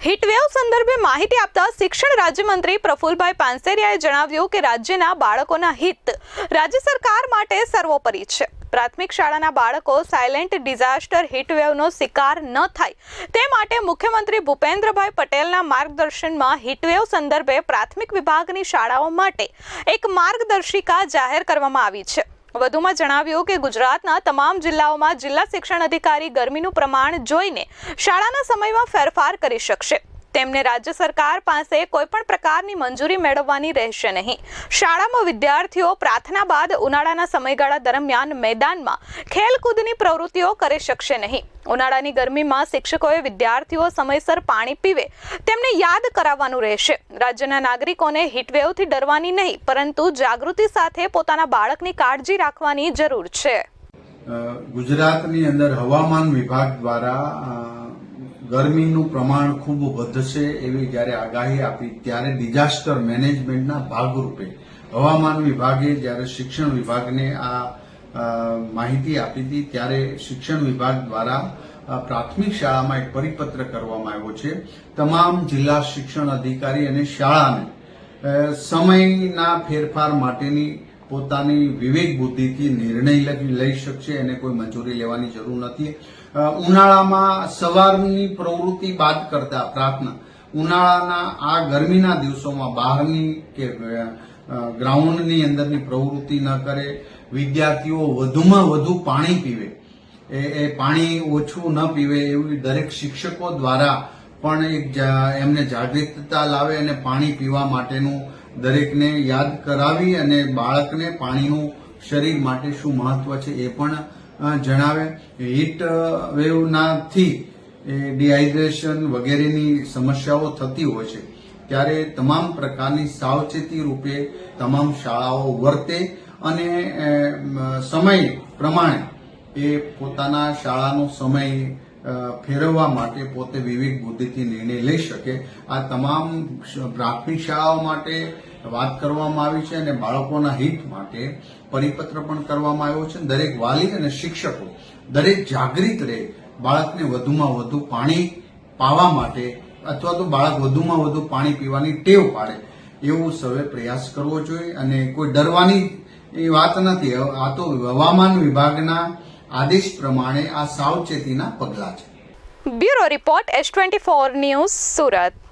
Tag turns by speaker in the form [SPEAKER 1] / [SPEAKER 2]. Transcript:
[SPEAKER 1] Heatwave સંદર્ભે માહિતી આપતા શિક્ષણ રાજ્યમંત્રી પ્રફુલભાઈ પાનસેરિયાએ જણાવ્યું કે રાજ્યના બાળકોના હિત રાજ્ય સરકાર માટે સર્વોપરી છે। પ્રાથમિક શાળાના બાળકો સાયલેન્ટ ડિઝાસ્ટર હીટવેવનો શિકાર ન થાય તે માટે મુખ્યમંત્રી ભૂપેન્દ્રભાઈ પટેલના માર્ગદર્શનમાં હીટવેવ સંદર્ભે પ્રાથમિક વિભાગની શાળાઓ માટે એક માર્ગદર્શિકા જાહેર કરવામાં આવી છે। વધુમાં જણાવ્યું કે ગુજરાતના તમામ જિલ્લાઓમાં જિલ્લા શિક્ષણ અધિકારી ગરમીનું પ્રમાણ જોઈને શાળાના સમયમાં ફેરફાર કરી શકશે। તેમને રાજ્ય સરકાર પાસે કોઈપણ પ્રકારની મંજૂરી મેળવવાની રહેશે નહીં। શાળામાં વિદ્યાર્થીઓ પ્રાર્થના બાદ ઉનાળાના સમયગાળા દરમિયાન મેદાનમાં ખેલકૂદની પ્રવૃત્તિઓ કરી શકશે નહીં। ઉનાળાની ગરમીમાં શિક્ષકોએ વિદ્યાર્થીઓ સમયસર પાણી પીવે તેમને યાદ કરાવવાનું રહેશે। રાજ્યના નાગરિકોને હીટવેવથી ડરવાની નહીં પરંતુ જાગૃતિ સાથે પોતાના બાળકની કાળજી રાખવાની જરૂર છે।
[SPEAKER 2] ગુજરાતની અંદર હવામાન વિભાગ દ્વારા ગરમીનું પ્રમાણ ખૂબ વધશે એવી જ્યારે આગાહી આપી ત્યારે ડિઝાસ્ટર મેનેજમેન્ટના ભાગરૂપે હવામાન વિભાગે જ્યારે શિક્ષણ વિભાગને આ માહિતી આપી હતી ત્યારે શિક્ષણ વિભાગ દ્વારા પ્રાથમિક શાળામાં એક પરિપત્ર કરવામાં આવ્યો છે। તમામ જિલ્લા શિક્ષણ અધિકારી અને શાળાને સમયના ફેરફાર માટેની પોતાની વિવેક બુદ્ધિથી નિર્ણય લઈ શકશે અને કોઈ મંજૂરી લેવાની જરૂર નથી। ઉનાળામાં સવારની પ્રવૃત્તિ બાદ કરતા પ્રાર્થના ઉનાળાના આ ગરમીના દિવસોમાં બહારની કે ગ્રાઉન્ડની અંદરની પ્રવૃત્તિ ન કરે। વિદ્યાર્થીઓ વધુમાં વધુ પાણી પીવે એ પાણી ઓછું ન પીવે એવી દરેક શિક્ષકો દ્વારા પણ એક એમને જાગૃતતા લાવે અને પાણી પીવા માટેનું દરેકને યાદ કરાવી અને બાળકને પાણીનું શરીર માટે શું મહત્વ છે એ પણ જણાવે। હીટ વેવનાથી ડિહાઇડ્રેશન વગેરેની સમસ્યાઓ થતી હોય છે ત્યારે તમામ પ્રકારની સાવચેતી રૂપે તમામ શાળાઓ વર્તે અને સમય પ્રમાણે એ પોતાના શાળાનો સમય ફેરવવા માટે પોતે વિવેક બુદ્ધિથી નિર્ણય લઈ શકે। આ તમામ પ્રાથમિક શાળાઓ માટે વાત કરવામાં આવી છે અને બાળકોના હિત માટે પરિપત્ર પણ કરવામાં આવ્યો છે। દરેક વાલી અને શિક્ષકો દરેક જાગૃત રહે, બાળકને વધુમાં વધુ પાણી પાવા માટે અથવા તો બાળક વધુમાં વધુ પાણી પીવાની ટેવ પાડે એવું સૌએ પ્રયાસ કરવો જોઈએ અને કોઈ ડરવાની એ વાત નથી। આ તો હવામાન વિભાગના આદેશ પ્રમાણે આ સાવચેતીના પગલાં છે।
[SPEAKER 1] Bureau report S24 news Surat.